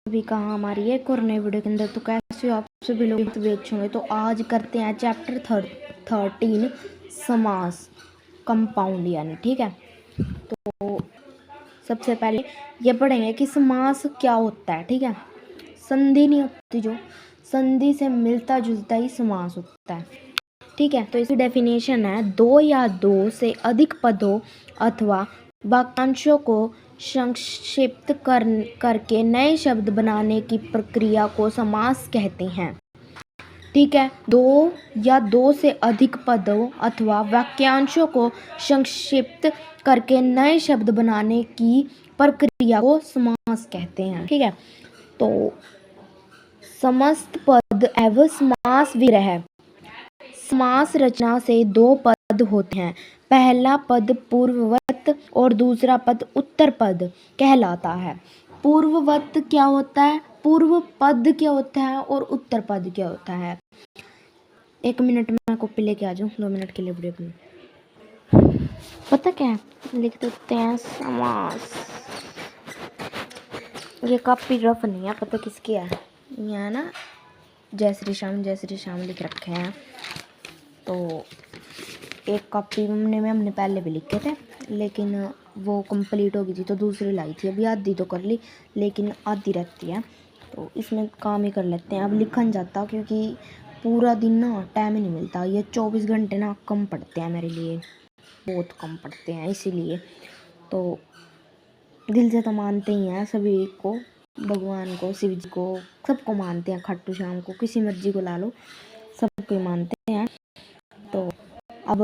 भी कहा हमारी एक और नई वीडियो के अंदर। तो कैसे हो आप सभी लोग अच्छे होंगे। तो आज करते हैं चैप्टर 13 समास कंपाउंड यानी। ठीक है, तो सबसे पहले ये पढ़ेंगे कि समास क्या होता है। ठीक है, संधि नहीं होती, जो संधि से मिलता जुलता ही समास होता है। ठीक है, तो इसकी डेफिनेशन है, दो या दो से अधिक पदों अथवा वाक्यांशों को संक्षिप्त करके नए शब्द बनाने की प्रक्रिया को समास कहते हैं। ठीक है, दो या दो से अधिक पदों अथवा वाक्यांशों को संक्षिप्त करके नए शब्द बनाने की प्रक्रिया को समास कहते हैं। ठीक है, तो समस्त पद एवं समास विग्रह। समास रचना से दो पद होते हैं, पहला पद पूर्ववत और दूसरा पद उत्तर पद कहलाता है। पूर्ववत क्या होता है, पूर्व पद क्या होता है और उत्तर पद क्या होता है। 1 मिनट में कॉपी लेके आ जाऊँ, 2 मिनट के लिए वीडियो बना। पता क्या है, लिख देते हैं समास। ये काफी रफ नहीं है, पता किसकी है, यहाँ ना जय श्री श्याम लिख रखे हैं। तो एक कॉपी में हमने पहले भी लिखे थे, लेकिन वो कंप्लीट हो गई थी तो दूसरी लाई थी। अभी आधी तो कर ली, लेकिन आधी रहती है, तो इसमें काम ही कर लेते हैं। अब लिखा नहीं जाता क्योंकि पूरा दिन ना टाइम ही नहीं मिलता। ये 24 घंटे ना कम पड़ते हैं मेरे लिए, बहुत कम पड़ते हैं। इसीलिए तो दिल से तो मानते ही हैं सभी को, भगवान को, शिव जी को, सबको मानते हैं, खाटू श्याम को, किसी मर्जी को ला लो, सबको मानते हैं। तो अब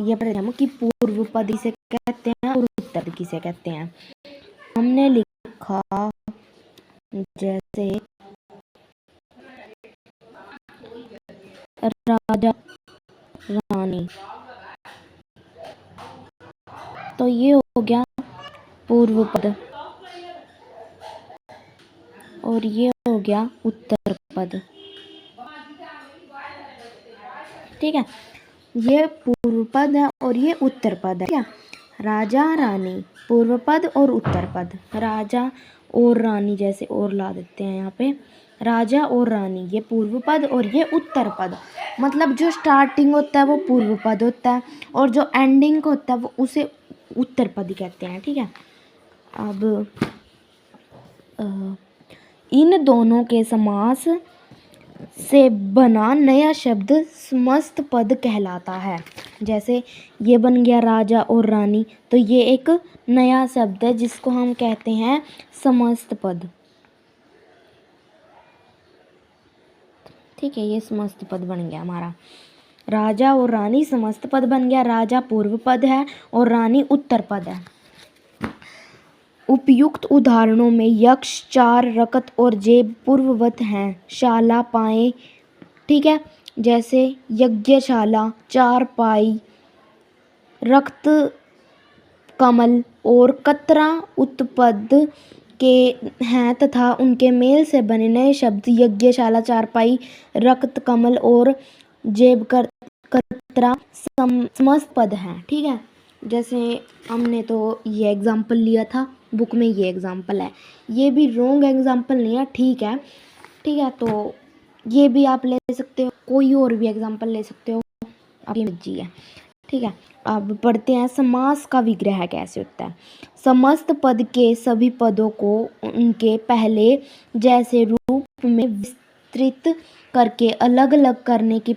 ये पढ़ते हैं कि पूर्व पद किसे कहते हैं और उत्तर किसे कहते हैं। हमने लिखा जैसे राजा रानी, तो ये हो गया पूर्व पद और ये हो गया उत्तर पद। ठीक है, ये पूर्व पद है और ये उत्तर पद है। ठीक है, राजा रानी पूर्व पद और उत्तर पद। राजा और रानी, जैसे और ला देते हैं यहाँ पे, राजा और रानी ये पूर्व पद और ये उत्तर पद। मतलब जो स्टार्टिंग होता है वो पूर्व पद होता है और जो एंडिंग होता है वो उसे उत्तर पद कहते हैं। ठीक है, अब इन दोनों के समास से बना नया शब्द समस्त पद कहलाता है। जैसे ये बन गया राजा और रानी, तो ये एक नया शब्द है जिसको हम कहते हैं समस्त पद। ठीक है, ये समस्त पद बन गया हमारा। राजा और रानी समस्त पद बन गया। राजा पूर्व पद है और रानी उत्तर पद है। उपयुक्त उदाहरणों में यक्ष, चार, रकत और जेब पूर्ववत हैं। शाला पाए, ठीक है, जैसे यज्ञशाला, चारपाई, रक्त कमल और कतरा उत्पद के हैं तथा उनके मेल से बने नए शब्द यज्ञशाला, चारपाई, रक्त कमल और जेब कतरा समस्त पद हैं। ठीक है, जैसे हमने तो ये एग्जाम्पल लिया था, बुक में ये एग्जाम्पल है, ये भी रॉन्ग एग्जाम्पल नहीं है। ठीक है, ठीक है, तो ये भी आप ले सकते हो, कोई और भी एग्जाम्पल ले सकते हो, आपकी मर्जी है। ठीक है, अब पढ़ते हैं समास का विग्रह कैसे होता है। समस्त पद के सभी पदों को उनके पहले जैसे रूप में विस्तृत करके अलग अलग करने की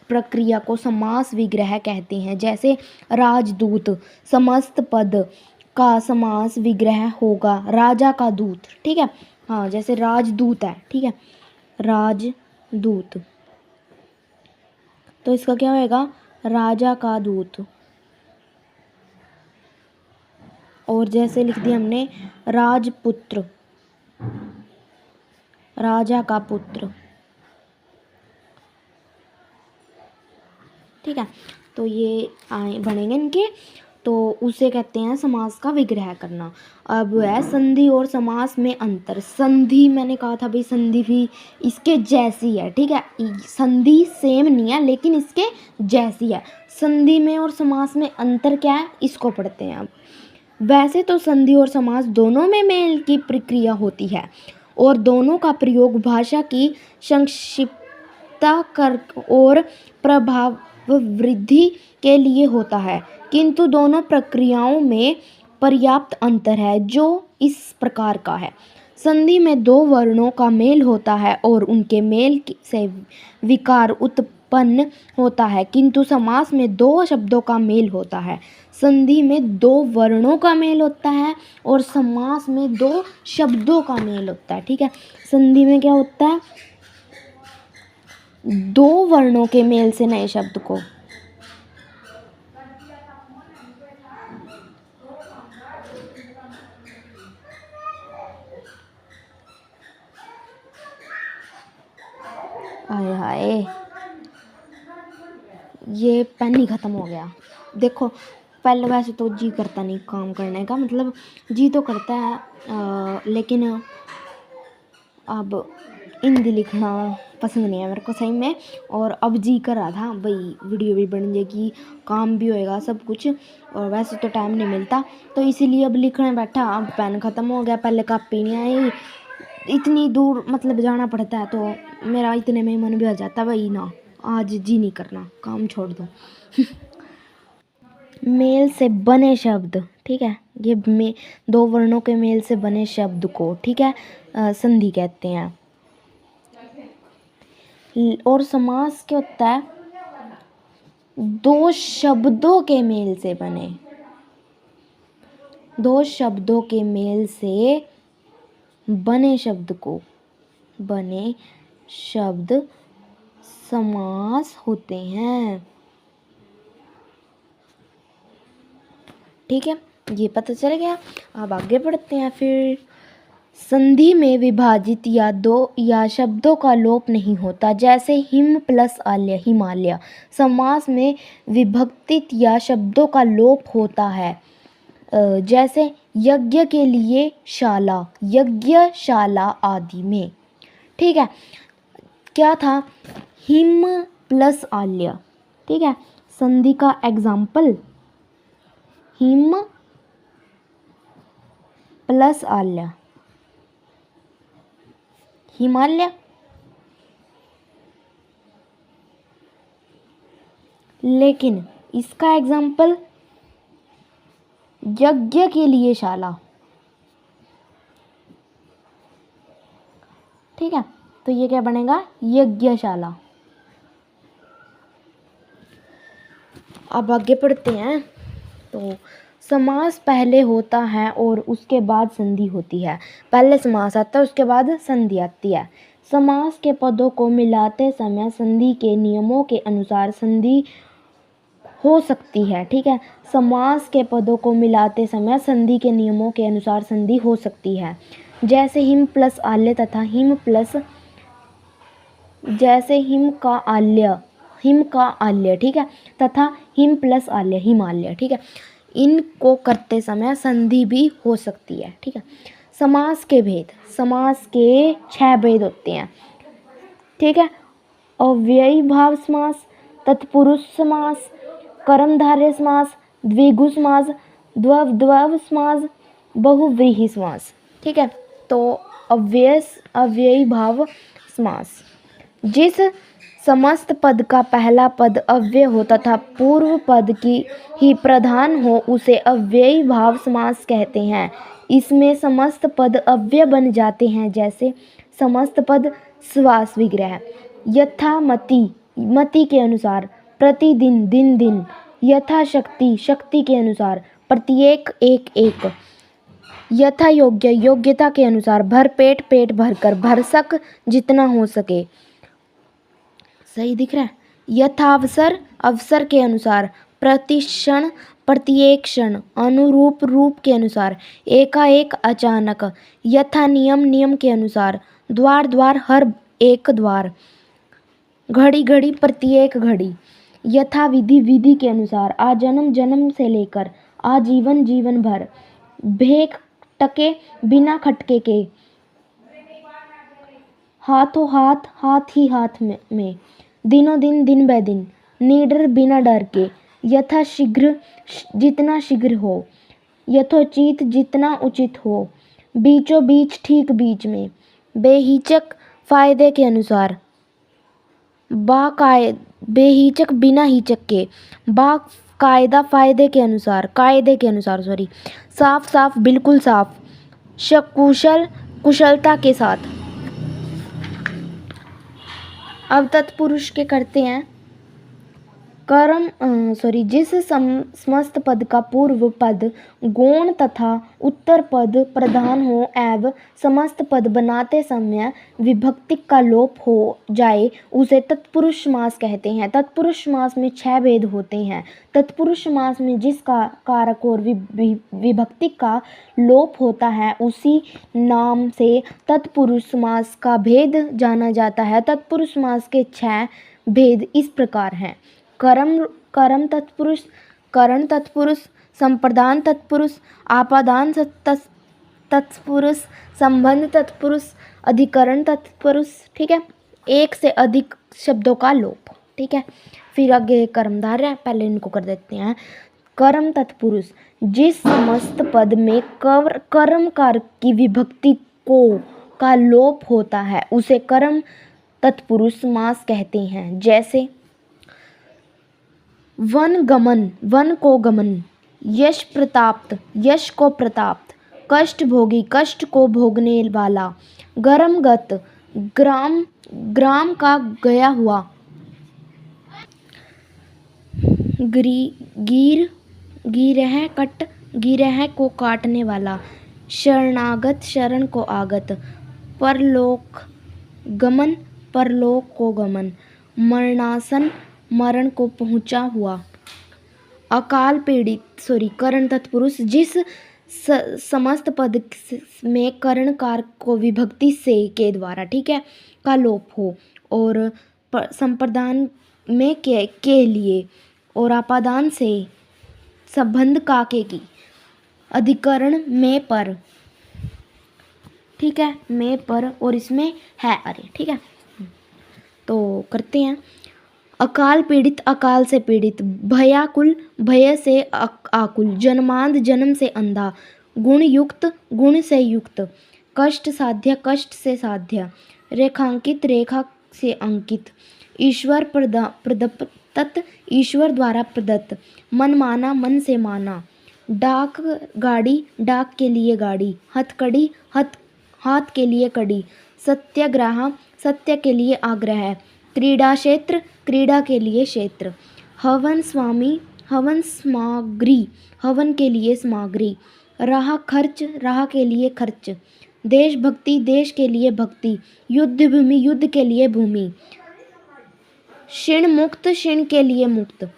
प्रक्रिया को समास विग्रह कहते हैं। जैसे राजदूत, समस्त पद का समास विग्रह होगा राजा का दूत। ठीक है, हाँ, जैसे राजदूत है, ठीक है, राजदूत, तो इसका क्या होएगा, राजा का दूत। और जैसे लिख दिया हमने राजपुत्र, राजा का पुत्र। ठीक है, तो ये बनेंगे इनके, तो उसे कहते हैं समास का विग्रह करना। अब है संधि और समास में अंतर। संधि मैंने कहा था भाई, संधि भी इसके जैसी है। ठीक है, संधि सेम नहीं है लेकिन इसके जैसी है। संधि में और समास में अंतर क्या है, इसको पढ़ते हैं अब। वैसे तो संधि और समास दोनों में मेल की प्रक्रिया होती है और दोनों का प्रयोग भाषा की संक्षिप्तता कर और प्रभाव वृद्धि के लिए होता है, किंतु दोनों प्रक्रियाओं में पर्याप्त अंतर है, जो इस प्रकार का है। संधि में दो वर्णों का मेल होता है और उनके मेल से विकार उत्पन्न होता है, किंतु समास में दो शब्दों का मेल होता है। संधि में दो वर्णों का मेल होता है और समास में दो शब्दों का मेल होता है। ठीक है, संधि में क्या होता है? दो वर्णों के मेल से नए शब्द को हाय हाय, ये पेन ही ख़त्म हो गया। देखो, पहले वैसे तो जी करता नहीं काम करने का, मतलब जी तो करता है, लेकिन अब हिंदी लिखना पसंद नहीं है मेरे को सही में। और अब जी कर रहा था भाई वीडियो भी बन जाएगी, काम भी होएगा, सब कुछ, और वैसे तो टाइम नहीं मिलता, तो इसीलिए अब लिखने बैठा। अब पेन ख़त्म हो गया, पहले कॉपी नहीं आई, इतनी दूर मतलब जाना पड़ता है, तो मेरा इतने में मन भी आ जाता भाई ना, आज जी नहीं करना, काम छोड़ दो। मेल से बने शब्द, ठीक है, ये दो वर्णों के मेल से बने शब्द को, ठीक है, संधि कहते हैं। और समास क्या होता है? दो शब्दों के मेल से बने, दो शब्दों के मेल से बने शब्द को, बने शब्द समास होते हैं। ठीक है, ये पता चल गया। अब आगे बढ़ते हैं। फिर संधि में विभाजित या दो या शब्दों का लोप नहीं होता, जैसे हिम प्लस आल्य, हिमालय। समास में विभक्तित या शब्दों का लोप होता है, जैसे यज्ञ के लिए शाला, यज्ञशाला आदि में। ठीक है, क्या था? हिम प्लस आल्य, ठीक है, संधि का एग्जाम्पल हिम प्लस आल्य, हिमालय। लेकिन इसका एग्जाम्पल यज्ञ के लिए शाला। ठीक है, तो ये क्या बनेगा? यज्ञशाला। अब आगे पढ़ते हैं। तो समास पहले होता है और उसके बाद संधि होती है। पहले समास आता है, उसके बाद संधि आती है। समास के पदों को मिलाते समय संधि के नियमों के अनुसार संधि हो सकती है। ठीक है, समास के पदों को मिलाते समय संधि के नियमों के अनुसार संधि हो सकती है, जैसे हिम प्लस आल्य तथा हिम प्लस, जैसे हिम का आल्य, ठीक है, तथा हिम प्लस आल्य, हिमालय। ठीक है, इनको करते समय संधि भी हो सकती है। ठीक है, समास के भेद, समास के 6 भेद होते हैं। ठीक है, अव्ययी भाव समास, तत्पुरुष समास, कर्मधारय समास, द्विगु समास, द्वंद्व समास, बहुव्रीहि समास। ठीक है, तो अव्ययी भाव समास, जिस समस्त पद का पहला पद अव्यय हो तथा पूर्व पद की ही प्रधान हो उसे अव्ययी भाव समास कहते हैं। इसमें समस्त पद अव्यय बन जाते हैं, जैसे समस्त पद श्वास विग्रह, यथा मति, मति के अनुसार, प्रतिदिन, दिन दिन, यथा शक्ति, शक्ति के अनुसार, प्रत्येक, एक एक, यथा योग्य, योग्यता के अनुसार, भर पेट, पेट भरकर, भरसक, जितना हो सके। सही दिख रहा है? यथावसर, अवसर के अनुसार, प्रतिक्षण, प्रत्येक क्षण, अनुरूप, रूप के अनुसार, एकाएक, अचानक, यथा नियम, नियम के अनुसार, द्वार द्वार, हर एक द्वार, घड़ी घड़ी, प्रत्येक घड़ी, यथा विधि, विधि के अनुसार, आजन्म, जन्म से लेकर आजीवन, जीवन भर, भेख टके, बिना खटके के, हाथों हाथ, हाथ ही हाथ में, दिनों दिन, दिन ब दिन, निडर, बिना डर के, यथा शीघ्र, जितना शीघ्र हो, यथोचित, जितना उचित हो, बीचों बीच, ठीक बीच में, बेहिचक फायदे के अनुसार, बेहिचक बिना हिचक के, बाकायदा फायदे के अनुसार, कायदे के अनुसार सॉरी, साफ साफ बिल्कुल साफ, सकुशल कुशलता के साथ। अब तत्पुरुष के करते हैं। जिस समस्त पद का पूर्व पद गौण तथा उत्तर पद प्रधान हो एवं समस्त पद बनाते समय विभक्ति का लोप हो जाए उसे तत्पुरुष समास कहते हैं। तत्पुरुष समास में 6 भेद होते हैं। तत्पुरुष समास में जिस कारक और विभक्ति का लोप होता है उसी नाम से तत्पुरुष समास का भेद जाना जाता है। तत्पुरुष समास के 6 भेद इस प्रकार हैं। कर्म तत्पुरुष, करण तत्पुरुष, संप्रदान तत्पुरुष, आपादान तत्पुरुष, संबंध तत्पुरुष, अधिकरण तत्पुरुष। ठीक है, एक से अधिक शब्दों का लोप। ठीक है, फिर आगे कर्मधारय है, पहले इनको कर देते हैं। कर्म तत्पुरुष, जिस समस्त पद में कर्मकार की विभक्ति का लोप होता है उसे कर्म तत्पुरुष समास कहते हैं। जैसे वन गमन, वन को गमन, यश प्रताप्त, यश को प्रताप्त, कष्ट भोगी, कष्ट को भोगने वाला, गरमगत, ग्राम, ग्राम का गया हुआ, गिरह कट, गिरह को काटने वाला, शरणागत, शरण को आगत, परलोक गमन, परलोक को गमन, मरणासन, मरण को पहुंचा हुआ, अकाल पीड़ित करण तत्पुरुष, जिस समस्त पद में करणकार को विभक्ति से के द्वारा, ठीक है, का लोप हो और संप्रदान में के लिए और आपादान से संबंध काके की, अधिकरण में पर, ठीक है, में पर और इसमें है अरे। ठीक है, तो करते हैं। अकाल पीड़ित, अकाल से पीड़ित, भयाकुल, भय से आकुल, जन्मांध, जन्म से अंधा, गुण युक्त, गुण से युक्त, कष्ट साध्य, कष्ट से साध्य, रेखांकित, रेखा से अंकित, ईश्वर प्रदत्त, ईश्वर द्वारा प्रदत्त, मन माना, मन से माना, डाक गाड़ी, डाक के लिए गाड़ी, हथकड़ी, हाथ के लिए कड़ी, सत्याग्रह, सत्य के लिए आग्रह, क्रीड़ा क्षेत्र, क्रीड़ा के लिए क्षेत्र, हवन स्वामी, हवन सामग्री, हवन के लिए सामग्री, राह खर्च, राह के लिए खर्च, देशभक्ति, देश के लिए भक्ति, युद्ध भूमि, युद्ध के लिए भूमि, क्षीण मुक्त, क्षीण के लिए मुक्त,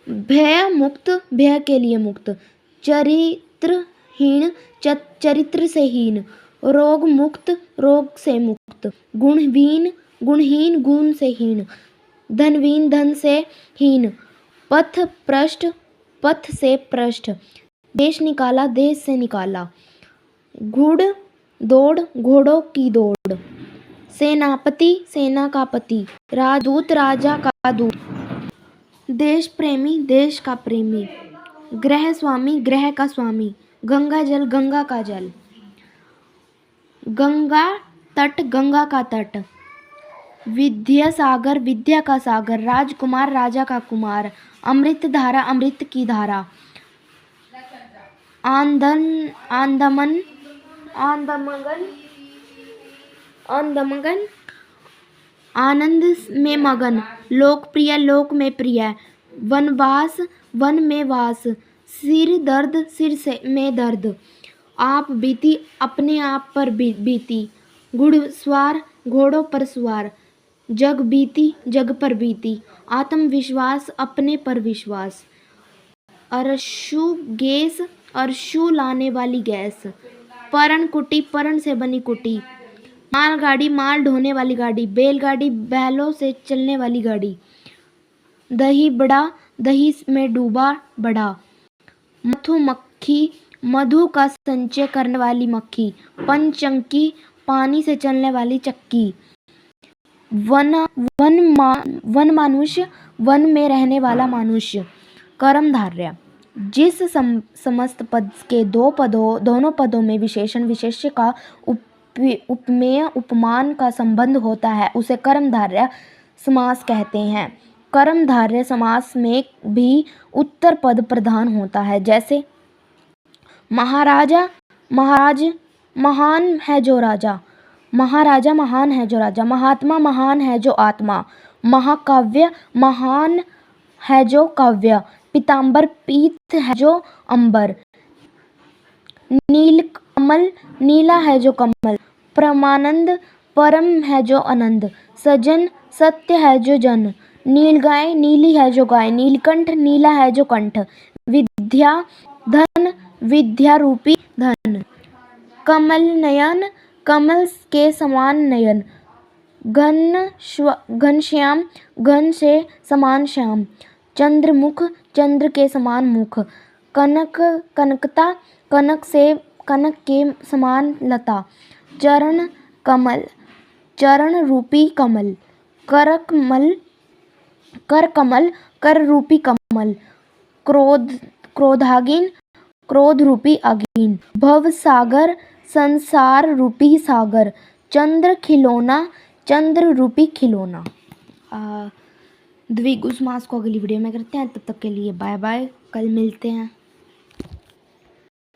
भय मुक्त, भय के लिए मुक्त, चरित्रहीन, चरित्र से हीन, रोग मुक्त, रोग से मुक्त, गुणहीन, गुणहीन, गुण से हीन, धनहीन, धन से हीन, पथ भ्रष्ट, पथ से भ्रष्ट, देश निकाला, देश से निकाला, घुड़ दौड़, घोड़ों की दौड़, सेनापति, सेना का पति, राजदूत, राजा का दूत, देश प्रेमी, देश का प्रेमी, ग्रह स्वामी, ग्रह का स्वामी, गंगा जल, गंगा का जल, गंगा तट, गंगा का तट, विद्या सागर, विद्या का सागर, राजकुमार, राजा का कुमार, अमृत धारा, अमृत की धारा, आंदमन, आनंद में मगन, लोकप्रिय, लोक में प्रिय, वनवास, वन में वास, सिर दर्द, सिर से में दर्द, आप बीती, अपने आप पर बीती, घुड़सवार, घोड़ों पर सवार, जग बीती, जग पर बीती, आत्मविश्वास, अपने पर विश्वास, अरशु गैस, अरशु लाने वाली गैस, परण कुटी, परण से बनी कुटी, मालगाड़ी, माल ढोने वाली गाड़ी, बैलगाड़ी, बैलों से चलने वाली गाड़ी, दही बड़ा, दही में डूबा बड़ा, मधुमक्खी, मधु का संचय करने वाली मक्खी, पंचंकी, पानी से चलने वाली चक्की, वन मनुष्य, वन में रहने वाला मनुष्य, कर्मधारय, जिस समस्त पद के दोनों पदों में विशेषण विशेष्य का उपमेय उपमान का संबंध होता है उसे कर्मधारय समास कहते हैं। कर्मधारय समास में भी उत्तर पद प्रधान होता है, जैसे महाराजा महाराज महान है जो राजा, महाराजा महान है जो राजा, महात्मा महान है जो आत्मा, महाकाव्य महान है जो काव्य, पीताम्बर पीत है जो अंबर, नीलकमल नीला है जो कमल, परमानंद परम है जो आनंद, सजन सत्य है जो जन, नीलगाय नीली है जो गाय, नीलकंठ नीला है जो कंठ, विद्या धन विद्या रूपी धन, कमल नयन कमल के समान नयन, घनश्याम घन से समान श्याम, चंद्रमुख चंद्र के समान मुख, कनक कनकता कनक के समान लता, चरण कमल चरण रूपी कमल, कर कमल कर रूपी कमल, क्रोधागीन क्रोध रूपी आगीन, भव सागर संसार रूपी सागर, चंद्र खिलौना चंद्र रूपी खिलौना। द्विगु समास को अगली वीडियो में करते हैं, तब तक के लिए बाय बाय, कल मिलते हैं।